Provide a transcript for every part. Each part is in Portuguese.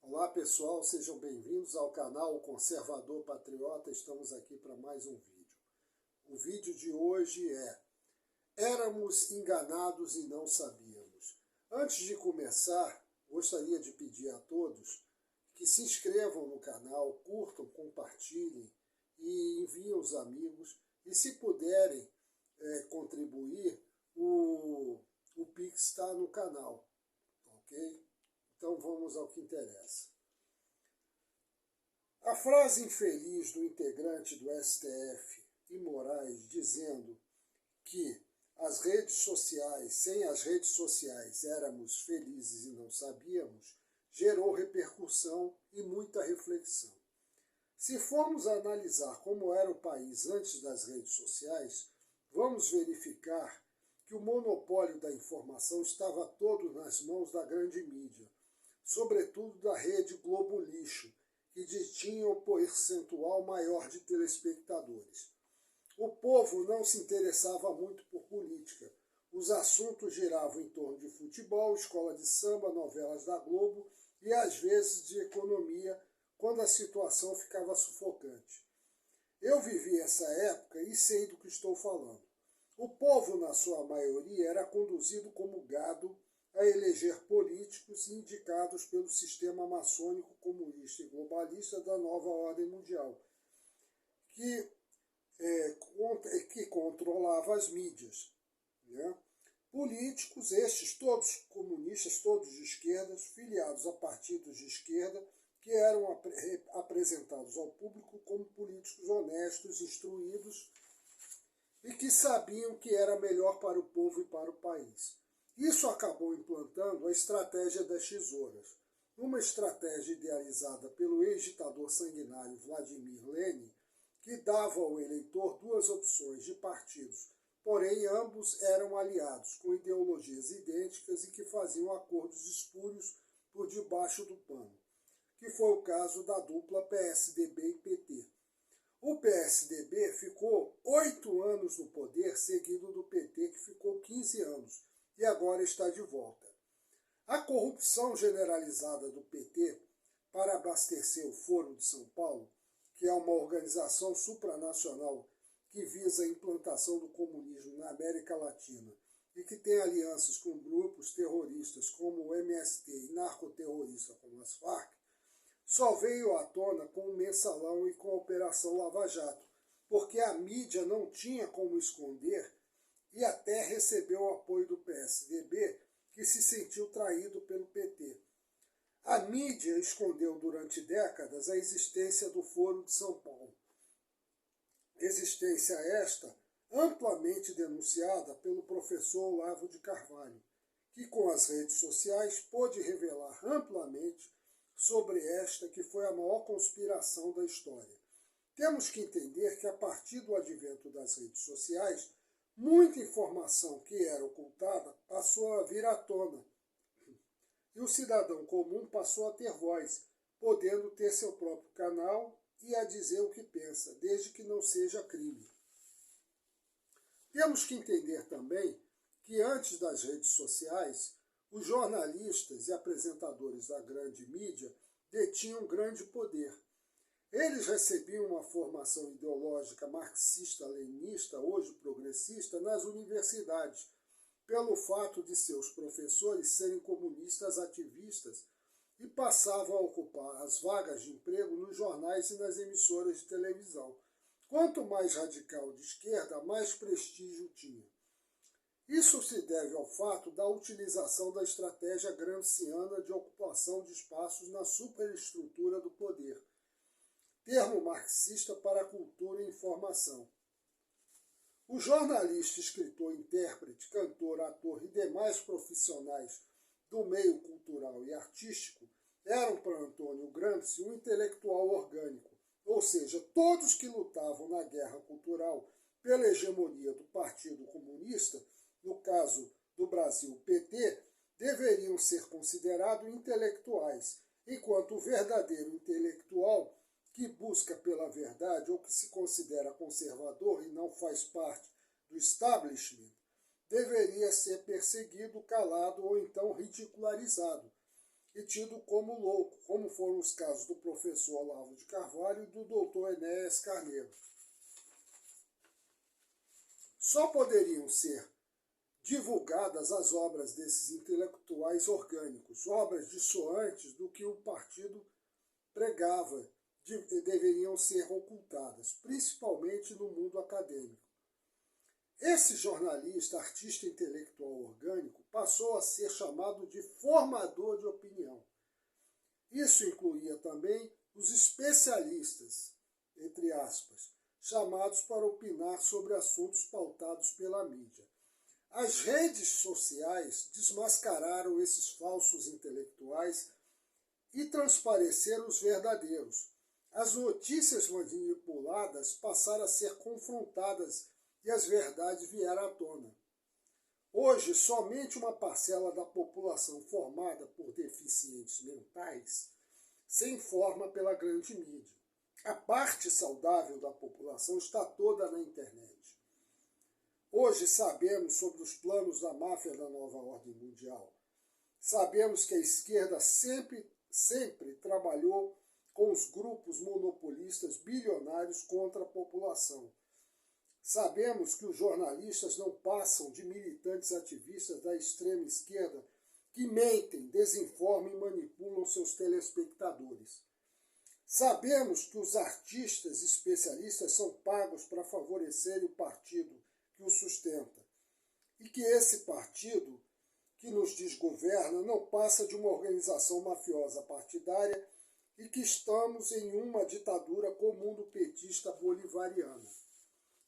Olá pessoal, sejam bem-vindos ao canal Conservador Patriota. Estamos aqui para mais um vídeo. O vídeo de hoje é Éramos enganados e não sabíamos. Antes de começar, gostaria de pedir a todos que se inscrevam no canal, curtam, compartilhem e enviem os amigos. E se puderem contribuir, o Pix está no canal, ok? Então vamos ao que interessa. A frase infeliz do integrante do STF e Moraes dizendo que sem as redes sociais éramos felizes e não sabíamos, gerou repercussão e muita reflexão. Se formos analisar como era o país antes das redes sociais, vamos verificar que o monopólio da informação estava todo nas mãos da grande mídia, sobretudo da rede Globo Lixo, que detinha o percentual maior de telespectadores. O povo não se interessava muito por política. Os assuntos giravam em torno de futebol, escola de samba, novelas da Globo e às vezes de economia, quando a situação ficava sufocante. Eu vivi essa época e sei do que estou falando. O povo, na sua maioria, era conduzido como gado a eleger políticos indicados pelo sistema maçônico comunista e globalista da nova ordem mundial, que controlava as mídias. Né? Políticos, estes todos comunistas, todos de esquerda, filiados a partidos de esquerda, que eram apresentados ao público como políticos honestos, instruídos e que sabiam que era melhor para o povo e para o país. Isso acabou implantando a estratégia das tesouras, uma estratégia idealizada pelo ex-ditador sanguinário Vladimir Lenin, que dava ao eleitor duas opções de partidos, porém ambos eram aliados, com ideologias idênticas e que faziam acordos espúrios por debaixo do pano, que foi o caso da dupla PSDB e PT. O PSDB ficou 8 anos no poder, seguido do PT, que ficou 15 anos, e agora está de volta. A corrupção generalizada do PT para abastecer o Foro de São Paulo, que é uma organização supranacional que visa a implantação do comunismo na América Latina e que tem alianças com grupos terroristas como o MST e narcoterroristas como as Farc, só veio à tona com o Mensalão e com a Operação Lava Jato, porque a mídia não tinha como esconder e até recebeu o apoio do PSDB, que se sentiu traído pelo PT. A mídia escondeu durante décadas a existência do Foro de São Paulo. Existência esta amplamente denunciada pelo professor Olavo de Carvalho, que com as redes sociais pôde revelar amplamente sobre esta que foi a maior conspiração da história. Temos que entender que a partir do advento das redes sociais, muita informação que era ocultada passou a vir à tona. E o cidadão comum passou a ter voz, podendo ter seu próprio canal e a dizer o que pensa, desde que não seja crime. Temos que entender também que antes das redes sociais, os jornalistas e apresentadores da grande mídia detinham grande poder. Eles recebiam uma formação ideológica marxista-leninista, hoje progressista, nas universidades, pelo fato de seus professores serem comunistas ativistas e passavam a ocupar as vagas de emprego nos jornais e nas emissoras de televisão. Quanto mais radical de esquerda, mais prestígio tinha. Isso se deve ao fato da utilização da estratégia gramsciana de ocupação de espaços na superestrutura do poder, termo marxista para a cultura e informação. O jornalista, escritor, intérprete, cantor, ator e demais profissionais do meio cultural e artístico eram para Antônio Gramsci um intelectual orgânico, ou seja, todos que lutavam na guerra cultural pela hegemonia do Partido Comunista, no caso do Brasil, PT, deveriam ser considerados intelectuais, enquanto o verdadeiro intelectual que busca pela verdade ou que se considera conservador e não faz parte do establishment, deveria ser perseguido, calado ou então ridicularizado. e tido como louco, como foram os casos do professor Olavo de Carvalho e do doutor Enéas Carneiro. Só poderiam ser divulgadas as obras desses intelectuais orgânicos, obras dissoantes do que o partido pregava, deveriam ser ocultadas, principalmente no mundo acadêmico. Esse jornalista, artista intelectual orgânico, passou a ser chamado de formador de opinião. Isso incluía também os especialistas, entre aspas, chamados para opinar sobre assuntos pautados pela mídia. As redes sociais desmascararam esses falsos intelectuais e transpareceram os verdadeiros. As notícias manipuladas passaram a ser confrontadas e as verdades vieram à tona. Hoje, somente uma parcela da população formada por deficientes mentais se informa pela grande mídia. A parte saudável da população está toda na internet. Hoje sabemos sobre os planos da máfia da nova ordem mundial. Sabemos que a esquerda sempre trabalhou com os grupos monopolistas bilionários contra a população. Sabemos que os jornalistas não passam de militantes ativistas da extrema esquerda que mentem, desinformam e manipulam seus telespectadores. Sabemos que os artistas especialistas são pagos para favorecerem o partido que o sustenta e que esse partido que nos desgoverna não passa de uma organização mafiosa partidária e que estamos em uma ditadura comum petista bolivariana,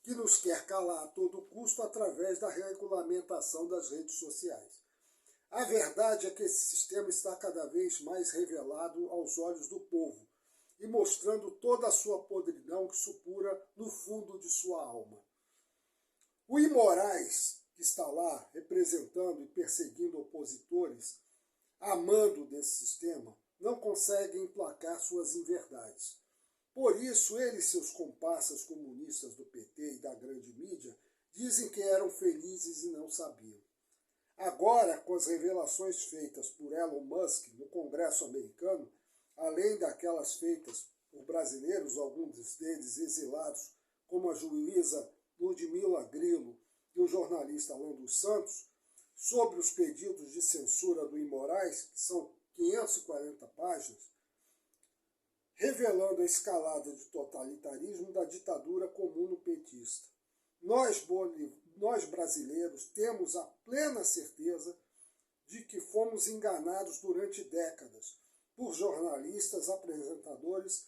que nos quer calar a todo custo através da regulamentação das redes sociais. A verdade é que esse sistema está cada vez mais revelado aos olhos do povo e mostrando toda a sua podridão que supura no fundo de sua alma. O Imorais, que está lá representando e perseguindo opositores, amando desse sistema, não consegue emplacar suas inverdades. Por isso, ele e seus comparsas comunistas do PT e da grande mídia dizem que eram felizes e não sabiam. Agora, com as revelações feitas por Elon Musk no Congresso americano, além daquelas feitas por brasileiros, alguns deles exilados, como a juíza Ludmila Grillo e o jornalista Alan dos Santos, sobre os pedidos de censura do Imorais, que são 540 páginas, revelando a escalada de totalitarismo da ditadura comuno-petista. Nós brasileiros temos a plena certeza de que fomos enganados durante décadas por jornalistas, apresentadores,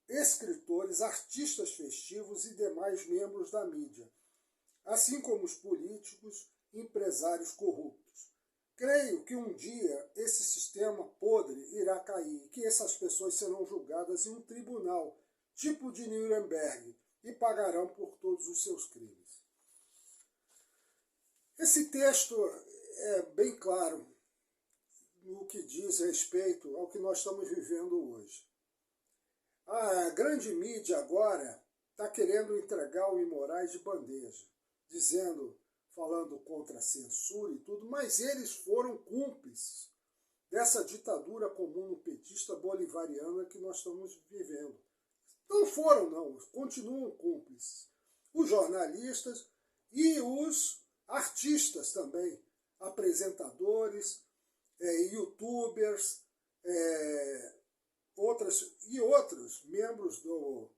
escritores, artistas festivos e demais membros da mídia, assim como os políticos e empresários corruptos. Creio que um dia esse sistema podre irá cair e que essas pessoas serão julgadas em um tribunal, tipo de Nuremberg, e pagarão por todos os seus crimes. Esse texto é bem claro no que diz respeito ao que nós estamos vivendo hoje. A grande mídia agora está querendo entregar o Imorais de bandeja, falando contra a censura e tudo, mas eles foram cúmplices dessa ditadura comuno-petista bolivariana que nós estamos vivendo. Não foram, não, continuam cúmplices. Os jornalistas e os artistas também, apresentadores, youtubers, outros membros do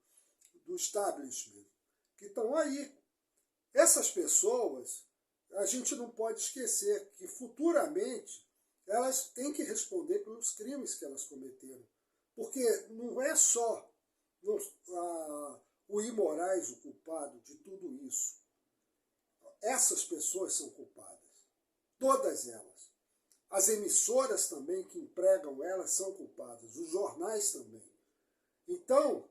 establishment que estão aí. Essas pessoas, a gente não pode esquecer que futuramente elas têm que responder pelos crimes que elas cometeram. Porque não é só o Imorais o culpado de tudo isso. Essas pessoas são culpadas. Todas elas. As emissoras também que empregam elas são culpadas. Os jornais também. Então,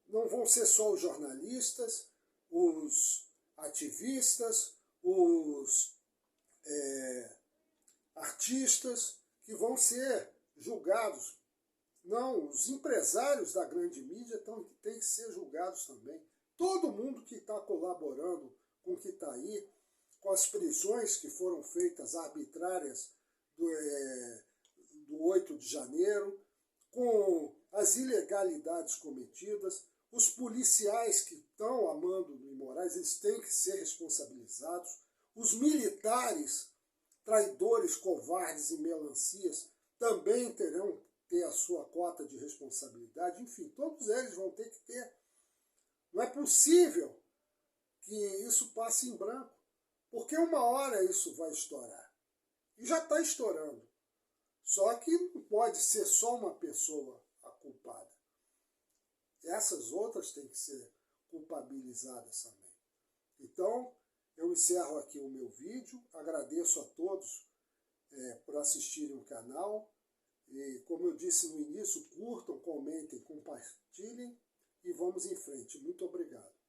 não vão ser só os jornalistas, os ativistas, os artistas que vão ser julgados. Não, os empresários da grande mídia têm que ser julgados também. Todo mundo que está colaborando com o que está aí, com as prisões que foram feitas arbitrárias do 8 de janeiro, com as ilegalidades cometidas. Os policiais que estão a mando do Moraes, eles têm que ser responsabilizados. Os militares, traidores, covardes e melancias, também terão que ter a sua cota de responsabilidade. Enfim, todos eles vão ter que ter. Não é possível que isso passe em branco, porque uma hora isso vai estourar. E já está estourando. Só que não pode ser só uma pessoa a culpada. Essas outras têm que ser culpabilizadas também. Então, eu encerro aqui o meu vídeo. Agradeço a todos por assistirem o canal. E, como eu disse no início, curtam, comentem, compartilhem e vamos em frente. Muito obrigado.